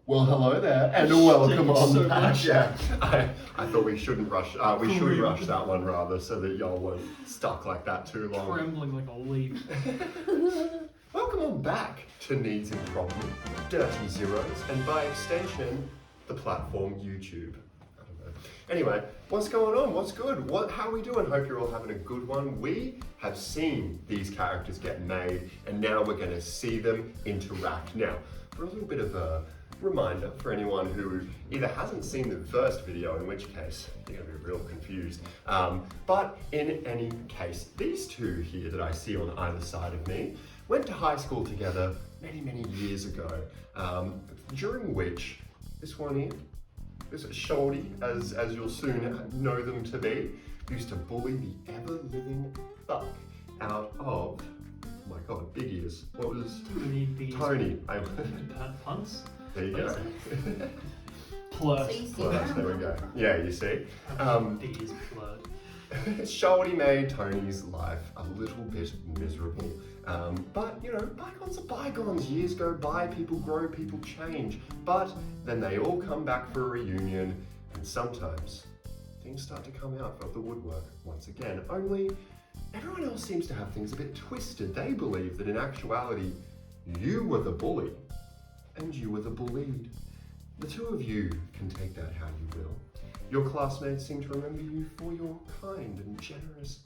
Well, hello there, and welcome on so back. much. Yeah, I thought we shouldn't rush. We should rush that one rather, so that y'all weren't stuck like that too long. Trembling like a leaf. Welcome on back to Needs Improv-ment, Dirty Zeros, and by extension, the platform YouTube. I don't know. Anyway, what's going on? What's good? How are we doing? Hope you're all having a good one. We have seen these characters get made, and now we're going to see them interact. Now, for a little bit of a reminder for anyone who either hasn't seen the first video, in which case you're going to be real confused, but in any case, these two here that I see on either side of me went to high school together many years ago, during which this one here, this Sholdy, as you'll soon know them to be, used to bully the ever-living fuck out of, oh my god, big ears. What was Tony? Punts? There you go. Plus. Plus, there we go. Yeah, you see. Big ears blurred. Sholdy made Tony's life a little bit miserable. But, you know, bygones are bygones. Years go by, people grow, people change. But then they all come back for a reunion, and sometimes things start to come out of the woodwork once again. Only everyone else seems to have things a bit twisted. They believe that in actuality, you were the bully, and you were the bullied. The two of you can take that how you will. Your classmates seem to remember you for your kind and generous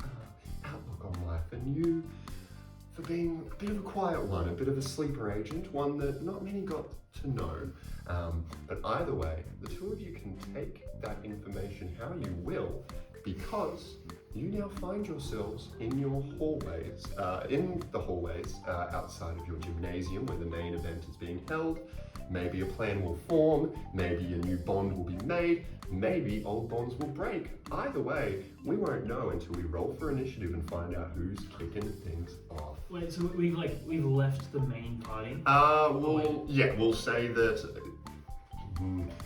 outlook on life, and you for being a bit of a quiet one, a bit of a sleeper agent, one that not many got to know. But either way, the two of you can take that information how you will, because you now find yourselves in your hallways, outside of your gymnasium where the main event is being held. Maybe a plan will form, maybe a new bond will be made, maybe old bonds will break. Either way, we won't know until we roll for initiative and find out who's kicking things off. Wait, so we've left the main party? We'll say that.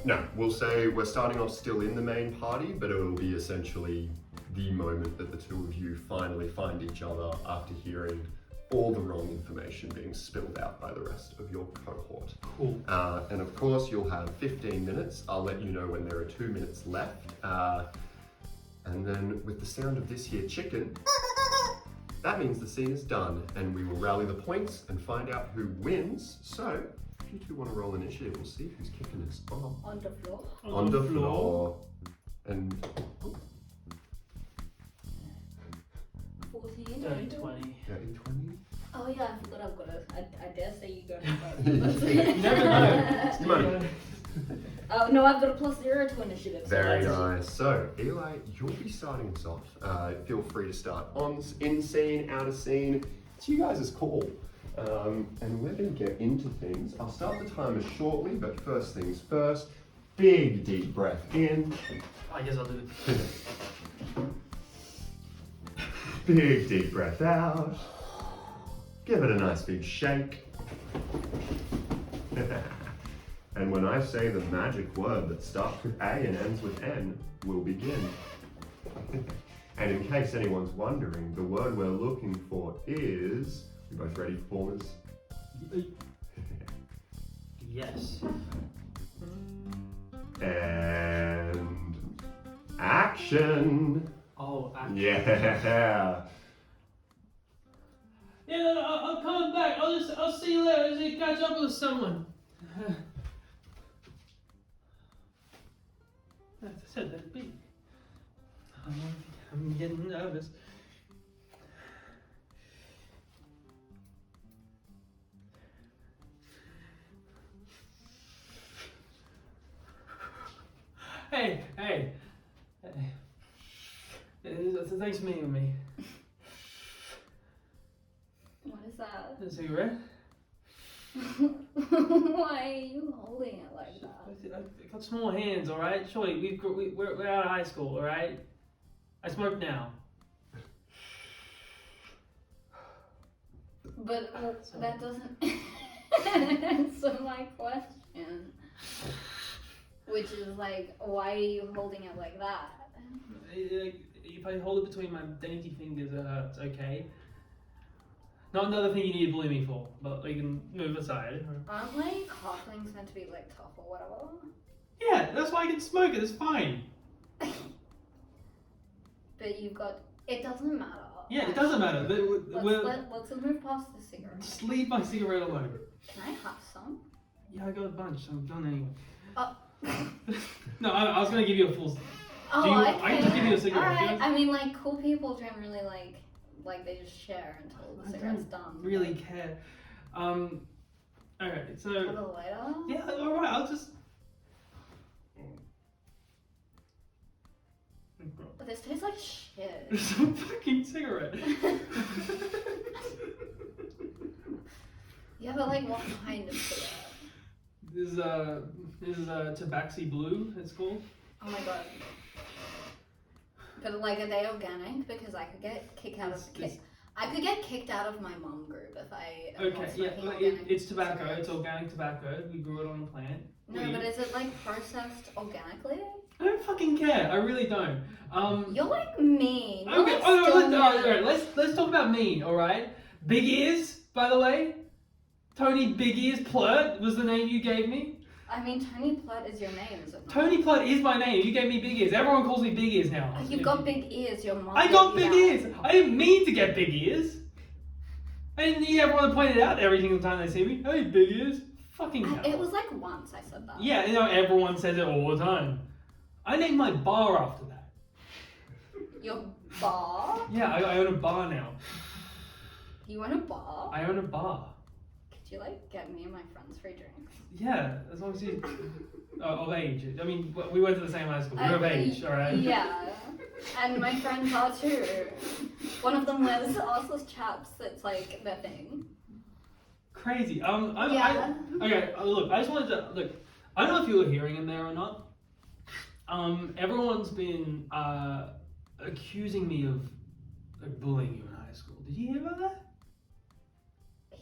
No, we'll say we're starting off still in the main party, but it will be essentially the moment that the two of you finally find each other after hearing all the wrong information being spilled out by the rest of your cohort. Cool. And of course, you'll have 15 minutes. I'll let you know when there are 2 minutes left. And then with the sound of this here chicken, that means the scene is done, and we will rally the points and find out who wins. So, if you two want to roll initiative, we'll see who's kicking us off. On the floor. On the floor. And 14. Dirty 20. Dirty 20. Oh yeah, I forgot I've got it. I dare say you go You first. never know. Come on. Oh no, I've got a +0 to initiative. Very so nice. So, Eli, you'll be starting us off. Feel free to start in scene, out of scene. It's you guys' call. And we're going to get into things. I'll start the timer shortly, but first things first. Big deep breath in. I guess I'll do it. Big deep breath out. Give it a nice big shake. And when I say the magic word that starts with A and ends with N, we'll begin. And in case anyone's wondering, the word we're looking for is... You both ready, performers? Yes. And... action! Oh, actually. Yeah! Yeah, I'll come back. I'll see you later. I'll catch up with someone. I said that'd be. I'm getting nervous. Hey. Thanks for meeting with me. What is that? A cigarette? Why are you holding it like that? I got small hands, alright? Surely, we're out of high school, alright? I smoke now. But that doesn't answer my question. Which is like, why are you holding it like that? If I hold it between my dainty fingers, it hurts, okay? Not another thing you need to bully me for, but you can move aside. Aren't like halflings meant to be like tough or whatever? Yeah, that's why I can smoke it. It's fine. But you've got. It doesn't matter. Yeah, it doesn't matter. Let's move past the cigarette. Just leave my cigarette alone. Can I have some? Yeah, I got a bunch. I'm done anyway. Oh. No, I was gonna give you a full. Oh, I okay. can just give you a cigarette. Alright, I mean, like, cool people generally, like they just share until the I cigarette's don't done. really care. Alright, so. A little later? Yeah, alright, I'll just. But this tastes like shit. It's a fucking cigarette. Yeah, but like, what kind of cigarette? This is Tabaxi Blue, it's called. Oh my god. But like, are they organic? Because I could get kicked out of my mum group if I. am not Okay, yeah, smoking organic it's tobacco. cigarettes. It's organic tobacco. We grew it on a plant. No, but is it like processed organically? I don't fucking care. I really don't. You're like mean. You're Okay. like Oh, still no, mean. all right. Let's talk about mean. All right. Big Ears, by the way. Tony Big Ears Plurt was the name you gave me. I mean, Tony Plutt is your name, is it not? Tony Plurt is my name. You gave me Big Ears. Everyone calls me Big Ears now. You've got big ears, your mom. I got big ears. I didn't mean to get big ears. I didn't need everyone to point it out every single time they see me. Hey, big ears. Fucking hell. It was like once I said that. Yeah, you know, everyone says it all the time. I named my bar after that. Your bar? Yeah, I own a bar now. You own a bar? I own a bar. Could you like get me and my friends free drinks? Yeah, as long as you of age. I mean, we went to the same high school. We're of age, all right? Yeah. And my friends are too. One of them wears arseless chaps that's like their thing. Crazy. Yeah. Okay, look, I just wanted to, look, I don't know if you were hearing in there or not. Everyone's been accusing me of like, bullying you in high school. Did you hear about that?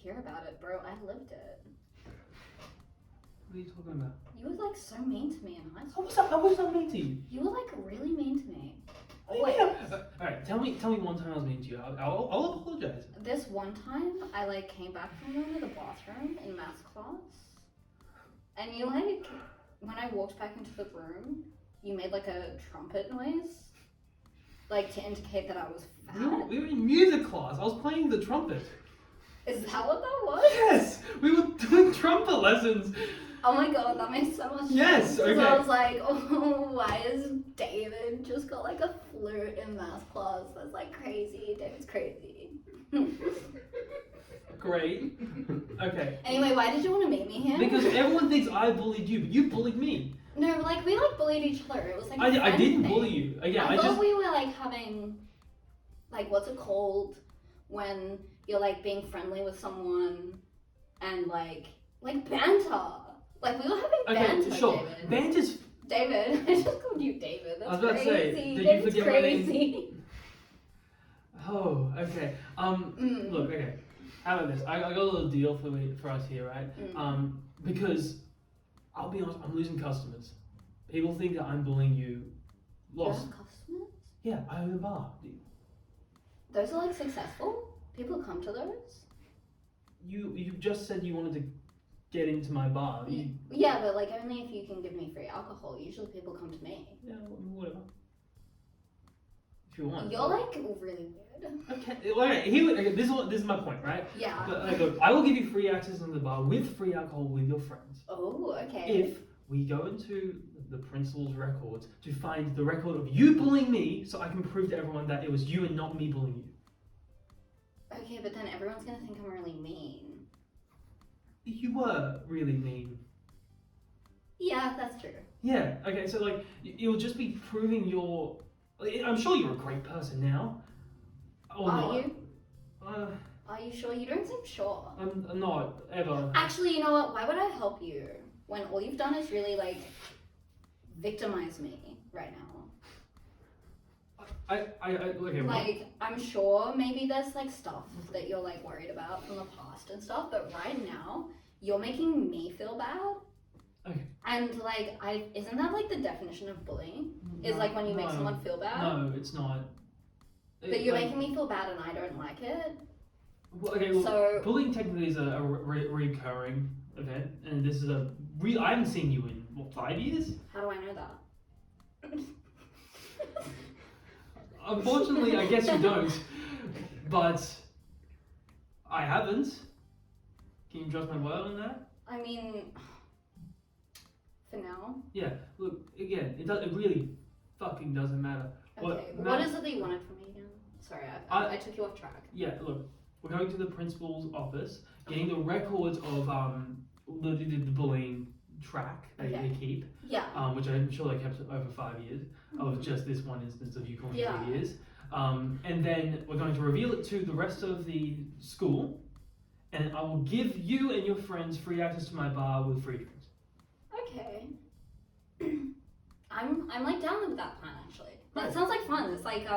Hear about it, bro. I lived it. What are you talking about? You were like so mean to me in high I school. was not mean to you. You were like really mean to me. Wait. Alright, tell me one time I was mean to you. I'll apologize. This one time, I like came back from going to the bathroom in maths class, and you like, when I walked back into the room, you made like a trumpet noise, like to indicate that I was fat. We were in music class. I was playing the trumpet. Is that what that was? Yes, we were doing trumpet lessons. Oh my god, that makes so much Yes, sense. okay. I was like, oh, why is David just got like a flute in math class? That's like crazy. David's crazy. Great. Okay. Anyway, why did you want to meet me here? Because everyone thinks I bullied you, but you bullied me. No, like we like bullied each other. It was like a I friend didn't thing. bully you. Yeah, I I thought just. we were like having, like, what's it called when you're like being friendly with someone and like banter. Like we were having banter. Okay, sure. David. Banter's. David, I just called you David. That's I was about to crazy. say, did you David's forget my name? crazy. Oh, okay. Look, okay. How about this? I got a little deal for us here, right? Because I'll be honest, I'm losing customers. People think that I'm bullying you. Lost. You have customers? Yeah, I own a bar. Those are like successful? People come to those? You just said you wanted to get into my bar. Yeah, but like only if you can give me free alcohol. Usually people come to me. Yeah, whatever. If you want. You're like really weird. Okay, okay, this is my point, right? Yeah. But, like, look, I will give you free access to the bar with free alcohol with your friends. Oh, okay. If we go into the principal's records to find the record of you bullying me, so I can prove to everyone that it was you and not me bullying you. Okay, but then everyone's gonna think I'm really mean. You were really mean. Yeah, that's true. Yeah. Okay. So like, it'll just be proving your. I'm sure you're a great person now. Or Are not. you? Uh, Are you sure? You don't seem sure. I'm not ever. Actually, you know what? Why would I help you when all you've done is really like victimize me right now? Okay. Like, I'm sure maybe there's like stuff that you're like worried about from the past and stuff, but right now you're making me feel bad. Okay. And like, isn't that like the definition of bullying? Is like when you make No. someone feel bad. No, it's not. But you're making me feel bad and I don't like it. Well, okay, well, So- bullying technically is a recurring event, and this is I haven't seen you in, what, 5 years? How do I know that? Unfortunately, I guess you don't, but I haven't. Can you trust my word on that? I mean, for now. Yeah, look, again, it really fucking doesn't matter. Okay, what is it that you wanted from me again? Sorry, I took you off track. Yeah, look, we're going to the principal's office, getting the records of the bullying track that Okay. they keep, Yeah. which I'm sure they kept over 5 years of just this one instance of you calling Yeah. 3 years. And then we're going to reveal it to the rest of the school, and I will give you and your friends free access to my bar with free drinks. Okay. I'm like down with that plan actually. That Right. sounds like fun. It's like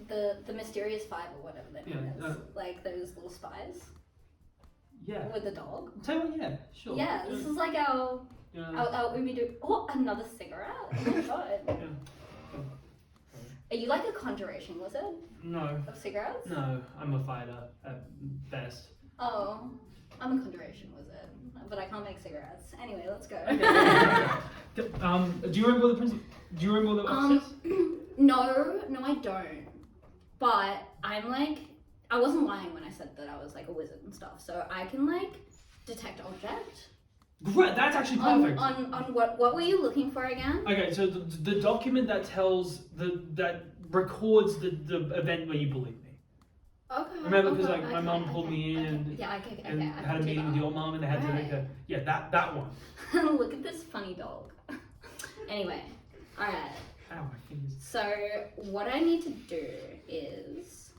the mysterious five or whatever their name Yeah, is. Like those little spies Yeah. with the dog. Tell you what, yeah, sure. Yeah, this is like our Yeah. Ubi do. Oh, another cigarette. Oh my god. Yeah. Are you like a conjuration wizard No, of cigarettes? no, I'm a fighter at best. Oh, I'm a conjuration wizard, but I can't make cigarettes. Anyway, let's go. Okay. Do you remember the principal? Do you remember the officers? No, I don't. But I'm like, I wasn't lying when I said that I was like a wizard and stuff. So I can like detect object. Great, that's actually perfect. On what were you looking for again? Okay, so the document that tells that records the event where you bullied me. Okay. Remember, because okay, like my okay, mom pulled okay, me in okay. and, Yeah, okay, and I had can a do meeting with that. your mom, and they had to make Right. that one. Look at this funny dog. Anyway, alright. Ow, my fingers. So what I need to do is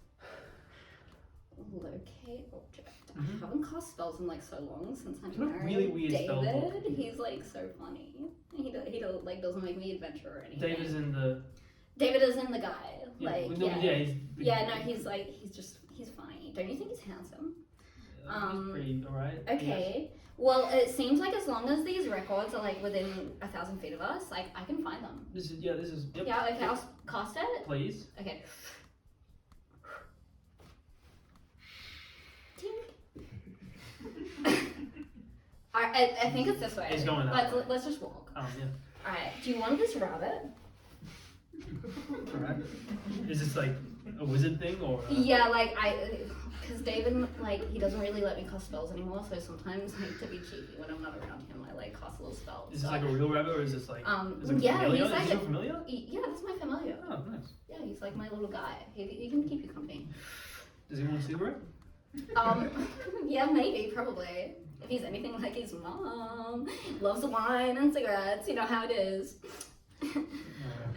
locate object. Mhm. I haven't cast spells in like so long since I It's not married really weird David. spell book. He's like so funny. He like doesn't make me adventure or anything. David's in the. David is in the guy. Like no, yeah. he's. Yeah, no, he's funny. Don't you think he's handsome? He's pretty alright. Okay. Well, it seems like as long as these records are like within 1,000 feet of us, like I can find them. This is Yep. Yeah. Okay. I'll cast it. Please. Okay. I think it's this way. It's going that way. Let's just walk. Yeah. Alright, do you want this rabbit? Alright. Is this like a wizard thing or? Yeah, like because David, like, he doesn't really let me cast spells anymore, so sometimes, like, to be cheeky when I'm not around him, I, like, cast little spells. Is this like a real rabbit or is this like? Is it yeah, familiar? he's like is it familiar? Yeah, that's my familiar. Oh, nice. Yeah, he's like my little guy. He can keep you company. Does he want a cigarette? Yeah, maybe, probably. If he's anything like his mom, loves wine and cigarettes, you know how it is.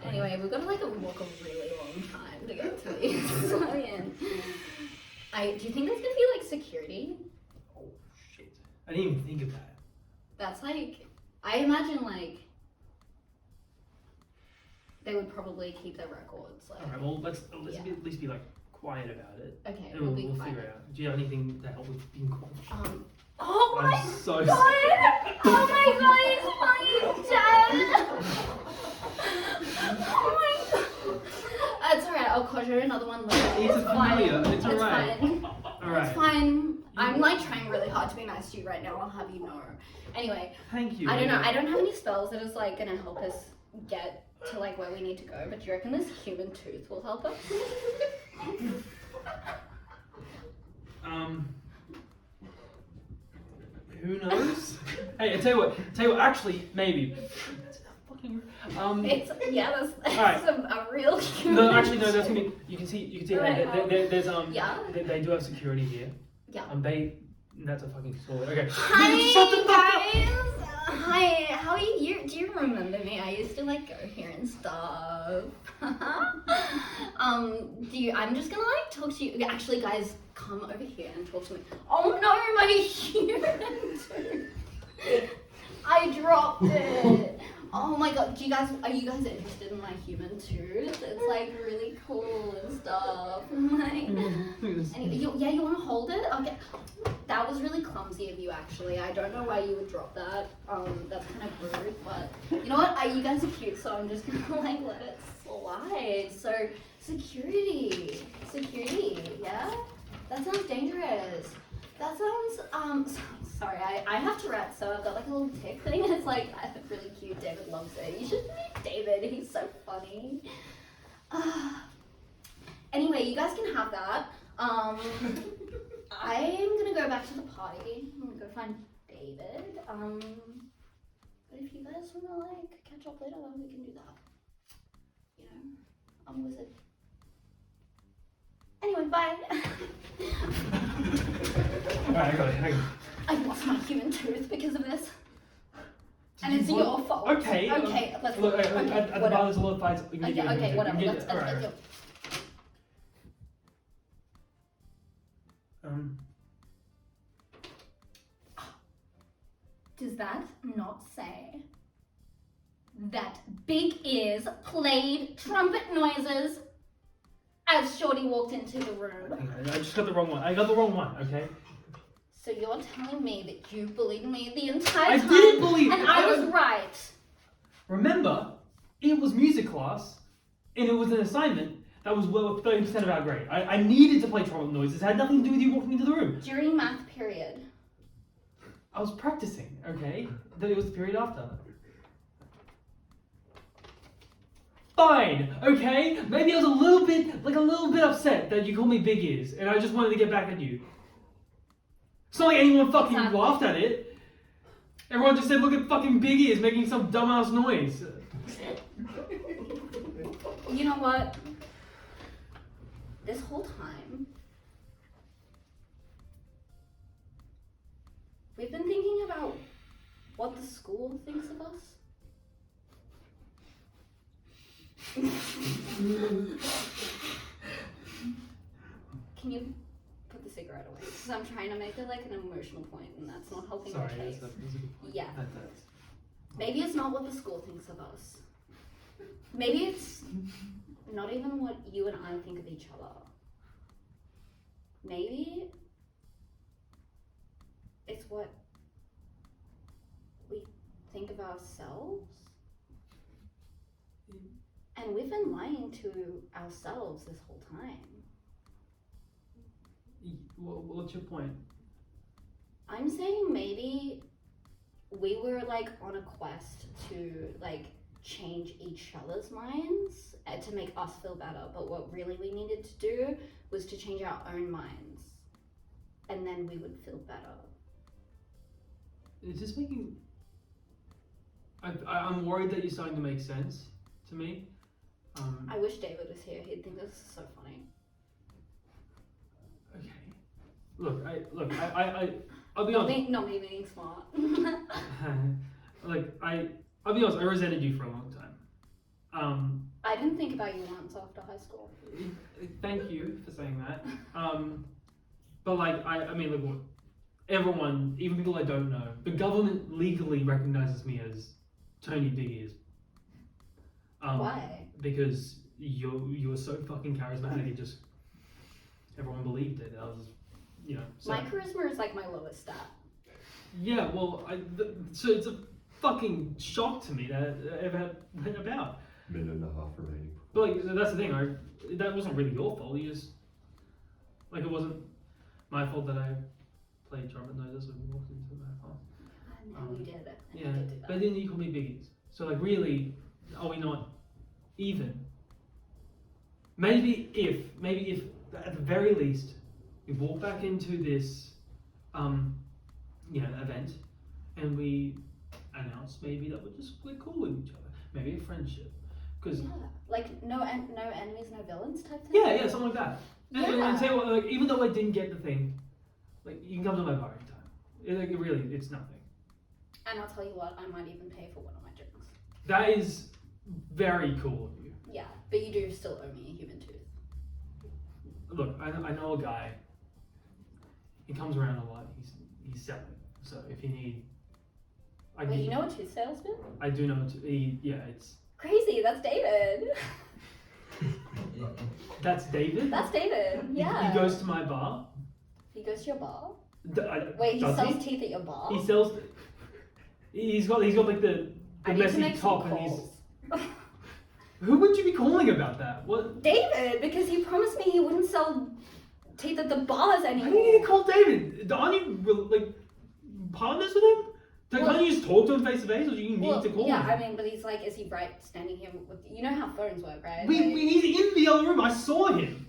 Anyway, we've got to like walk a really long time to get to these. So, yeah. Do you think there's gonna be like security? Oh shit! I didn't even think of that. That's like, I imagine like they would probably keep their records. Like, All right. Well, let's Yeah. at least be like quiet about it. okay, And we'll be we'll quiet. figure it out. Do you have anything to help with being quiet? Oh my I'm so god! Oh my god, he's dead! Oh my god! It's alright, I'll conjure another one later. It's a familiar, it's alright. fine. Alright. It's fine. I'm like trying really hard to be nice to you right now, I'll have you know. Anyway, Thank you. I don't know, I don't have any spells that is like gonna help us get to like where we need to go, but do you reckon this human tooth will help us? Who knows? Hey, I tell you what, actually, maybe. That's fucking. It's, yeah, that's Alright. a real human No, actually, no. That's gonna be. You can see. Right, There's yeah? They do have security here. Yeah. That's a fucking story. Okay. Hi Shut the fuck up. guys! Hi, how are you? Do you remember me? I used to like go here and stuff. I'm just gonna like talk to you. Actually, guys, come over here and talk to me. Oh no, my human tooth! I dropped it. Oh my my god, are you guys interested in my human tooth? It's like really cool and stuff. Like, and you want to hold it? Okay. That was really clumsy of you, actually. I don't know why you would drop that. That's kind of rude, but you know what? You guys are cute, so I'm just gonna like let it slide. So security, yeah. That sounds dangerous. That sounds sorry, I have Tourette's, so I've got like a little tick thing. It's like really cute. David loves it. You should meet David. He's so funny. Anyway, you guys can have that. I'm gonna go back to the party. I'm gonna go find David. But if you guys wanna like catch up later, we can do that. You know, I'm a wizard. Anyway, bye. Alright, hang on. I lost my human tooth because of this. And it's your fault. Okay. Okay, let's look. At the bar, there's a lot of fights. Okay, whatever. Let's go. Does that not say that Big Ears played trumpet noises as Shorty walked into the room? I just got the wrong one. I got the wrong one, okay? So you're telling me that you believed me the entire time? I didn't believe and you. I was right. Remember, it was music class, and it was an assignment that was well 30% of our grade. I needed to play trumpet noises. It had nothing to do with you walking into the room. During math period. I was practicing, okay? It was the period after. Fine, okay? Maybe I was a little bit upset that you called me Big Ears, and I just wanted to get back at you. It's not like anyone fucking laughed at it. Everyone just said, look at fucking Big Ears making some dumbass noise. You know what? This whole time, we've been thinking about what the school thinks of us. Can you put the cigarette away? Because I'm trying to make it like an emotional point, and that's not helping the case. That's a good point. Yeah. That's... Maybe it's not what the school thinks of us. Maybe it's not even what you and I think of each other. Maybe it's what we think of ourselves. And we've been lying to ourselves this whole time. What's your point? I'm saying maybe we were like on a quest to like change each other's minds to make us feel better, but what really we needed to do was to change our own minds, and then we would feel better. Is this making... I'm worried that you're starting to make sense to me. I wish David was here. He'd think this is so funny. Okay. I'll be honest. Not me being smart. I'll be honest, I resented you for a long time. I didn't think about you once after high school. Thank you for saying that. But like, I mean, look, everyone, even people I don't know, the government legally recognizes me as Tony Big Ears. Why? Because you were so fucking charismatic, everyone believed it. I was, So. My charisma is like my lowest stat. Yeah, well, so it's a fucking shock to me that it ever went about. Minute and a half remaining. But like, that's the thing. That wasn't really your fault. You just it wasn't my fault that I played trumpet noises when we walked into my class. And you did it. And Yeah, you did but then you called me Biggies. So like, really, are we not even? Maybe if at the very least we walk back into this, event, and we announce maybe that we're cool with each other, maybe a friendship, because like no enemies, no villains type thing. yeah, something like that. And say what, like, even though I didn't get the thing, like you can come to my bar anytime. It's nothing. And I'll tell you what, I might even pay for one of my drinks. That is very cool of you. Yeah, but you do still owe me a human tooth. Look, I know a guy. He comes around a lot. He's selling. So if you need Wait, you know a tooth salesman? I do know. It's. Crazy, that's David. That's David? That's David, yeah. He goes to my bar. He goes to your bar? Wait, he sells teeth at your bar? He sells... He's got like the messy top and he's... Who would you be calling about that? What? David, because he promised me he wouldn't sell teeth at the bars anymore. Why do you need to call David? Aren't you, like, partners with him? Can't you just talk to him face to face, or do you need to call him? Yeah, I mean, but he's like, is he right standing here with... You know how phones work, right? He's in the other room. I saw him.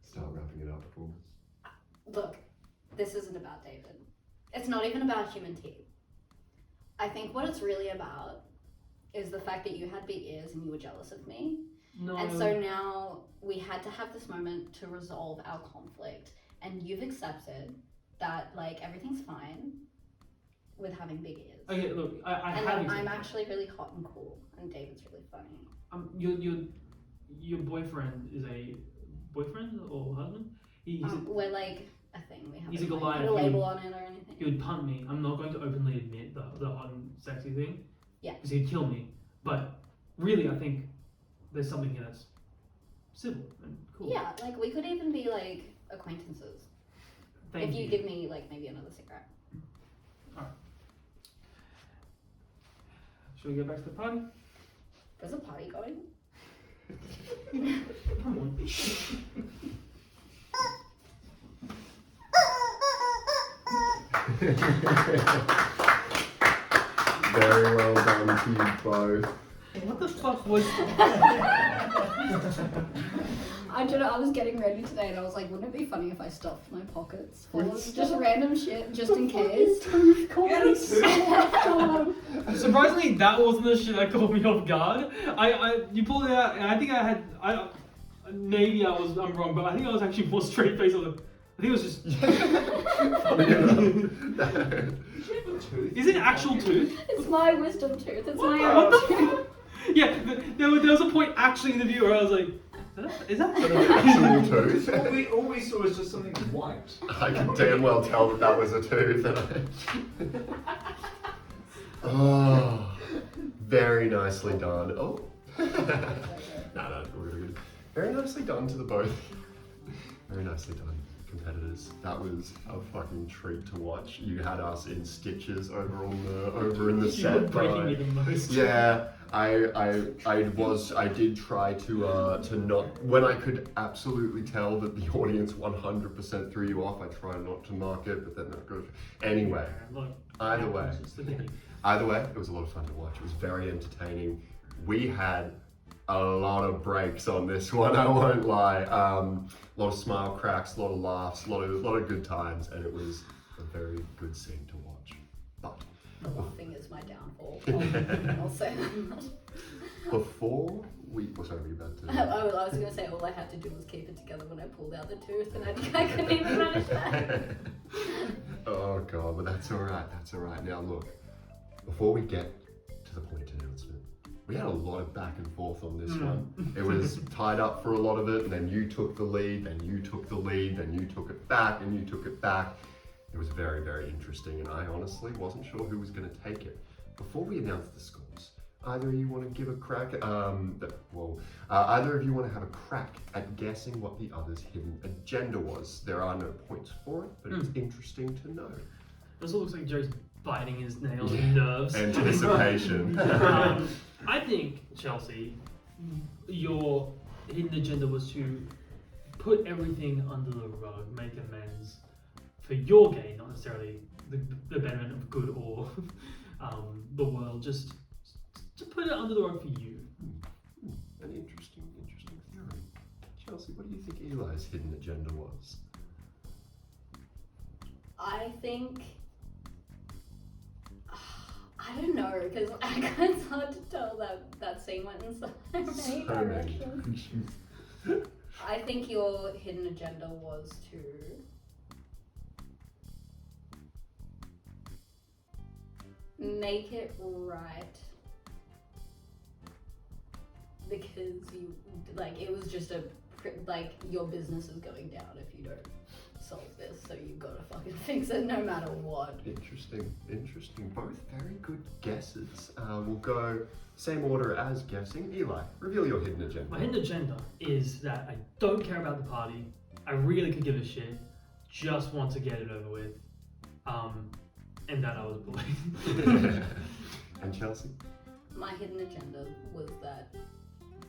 Start wrapping it up, Paul. Look, this isn't about David. It's not even about human teeth. I think what it's really about is the fact that you had big ears and you were jealous of me. No. And so now we had to have this moment to resolve our conflict. And you've accepted that, like, everything's fine with having big ears. Okay, look, I'm actually really hot and cool, and David's really funny. Your boyfriend is a boyfriend or husband? We're like a thing. We He's a haven't Goliath. put a label on it or anything. He would punt me. I'm not going to openly admit the hot and sexy thing. Yeah. Because he'd kill me. But really, I think there's something here that's civil and cool. Yeah, like we could even be like acquaintances. Thank if you give me like maybe another cigarette. Alright. Should we get back to the party? There's a party going. Come on. Very well done to you both. What the fuck was I don't know, I was getting ready today and I was like, wouldn't it be funny if I stuffed my pockets full of just random shit just in case? Surprisingly, that wasn't the shit that caught me off guard. You pulled it out, and I think maybe I'm wrong, but I think I was actually more straight faced. I think it was just. Is it an actual tooth? It's my wisdom tooth. It's my What own the fuck? Yeah, there was a point actually in the video where I was like, is that an actual tooth? All we saw was just something white. I can damn well tell that was a tooth. Oh, very nicely done. Oh. No, really good. Very nicely done to the both. Very nicely done, competitors. That was a fucking treat to watch. You had us in stitches over in the set. You were breaking me the most. Yeah, I did try to not, when I could absolutely tell that the audience 100% threw you off, I tried not to mark it, but then that goes. Anyway, Look, either way, it's just the beginning. it was a lot of fun to watch. It was very entertaining. We had a lot of breaks on this one, I won't lie. A lot of smile cracks, a lot of laughs, a lot of good times, and it was a very good scene to watch. But The laughing is my downfall. I'll say that. before we, sorry, were you about to? I was going to say all I had to do was keep it together when I pulled out the tooth, and I couldn't even manage that. Oh god, but that's alright, Now look, before we get to the point announcement, we had a lot of back and forth on this one. It was tied up for a lot of it, and then you took the lead, then you took the lead, then you took it back, and you took it back. It was very, very interesting, and I honestly wasn't sure who was going to take it. Before we announce the scores, either of you want to give a crack, either of you want to have a crack at guessing what the other's hidden agenda was. There are no points for it, but it's interesting to know. This looks like Joe's biting his nails and nerves. Anticipation. I think, Chelsea, your hidden agenda was to put everything under the rug, make amends for your gain, not necessarily the betterment of good or the world, just to put it under the rug for you. An interesting theory. Chelsea, what do you think Eli's hidden agenda was? I think... I don't know, because it's hard to tell that scene went in so many directions. I think your hidden agenda was to make it right, because you, like, it was just your business is going down if you don't solve this, so you've got to fucking fix it no matter what. Interesting. Both very good guesses. We'll go same order as guessing. Eli, reveal your hidden agenda. My hidden agenda is that I don't care about the party. I really could give a shit. Just want to get it over with. And that I was bullied. And Chelsea? My hidden agenda was that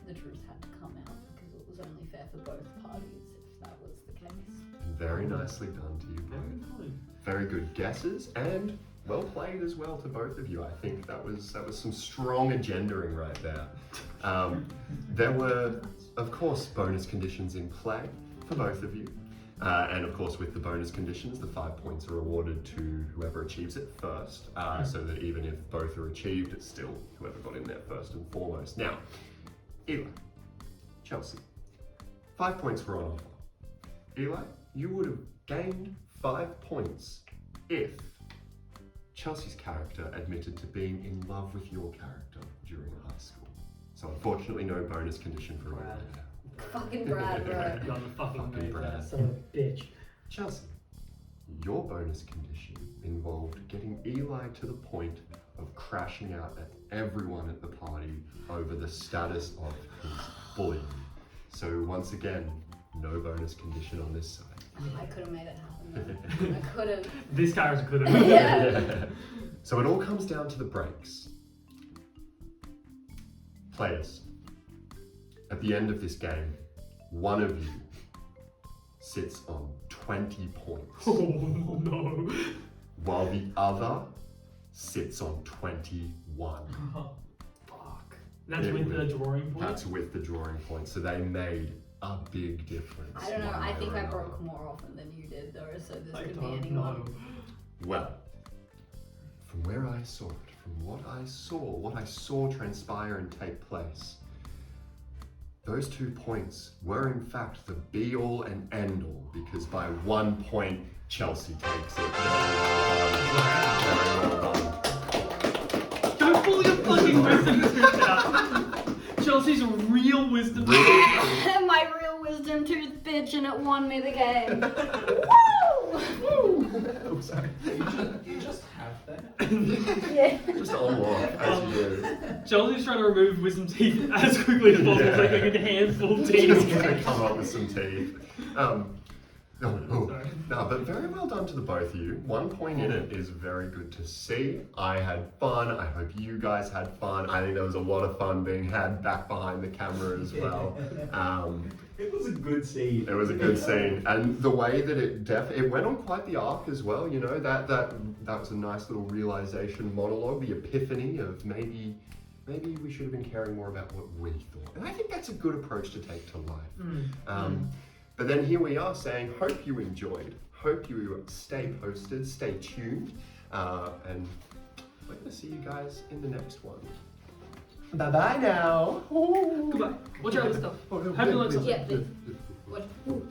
the truth had to come out because it was only fair for both parties if that was the case. Very nicely done to you both. Very good guesses and well played as well to both of you. I think that was some strong agendaing right there. There were, of course, bonus conditions in play for both of you. And of course, with the bonus conditions, the 5 points are awarded to whoever achieves it first, so that even if both are achieved, it's still whoever got in there first and foremost. Now, Eli, Chelsea, 5 points were on offer. Eli, you would have gained 5 points if Chelsea's character admitted to being in love with your character during high school. So unfortunately, no bonus condition for Eli. Fucking Brad, bro. You're the fucking Brad. Son of a bitch. Chelsea, your bonus condition involved getting Eli to the point of crashing out at everyone at the party over the status of his bullying. So once again, no bonus condition on this side. I could have made it happen though. I could have. This character could have. Yeah. So it all comes down to the breaks. Players, at the end of this game, one of you sits on 20 points, Oh no. while the other sits on 21. Fuck. That's It with would- the drawing point? That's with the drawing point, so they made a big difference. I don't know. one I way think or I another. broke more often than you did though, so this I could be don't anyone. know. Well, from where I saw it, from what I saw transpire and take place, those 2 points were in fact the be all and end all, because by 1 point, Chelsea takes it. Very well done. Don't pull your fucking wisdom tooth out. Chelsea's a real wisdom tooth. My real wisdom tooth bitch, and it won me the game. Woo! Oh, sorry. You just have that. Yeah. Just unlock as you do. Chelsea's trying to remove wisdom teeth as quickly as possible, Yeah. so like a good handful of Just teeth. gonna come up with some teeth. Sorry. No, but very well done to the both of you. 1 point in it is very good to see. I had fun. I hope you guys had fun. I think there was a lot of fun being had back behind the camera as well. It was a good scene. It was a good scene, and the way that it went on quite the arc as well. You know, that was a nice little realization monologue, the epiphany of maybe we should have been caring more about what we thought. And I think that's a good approach to take to life. But then here we are saying, hope you enjoyed. Hope you stay posted, stay tuned, and we're gonna see you guys in the next one. Bye bye now. Goodbye. Watch out and stuff. Oh, no, Happy wait, learn wait, something. Yeah, wait, What? wait.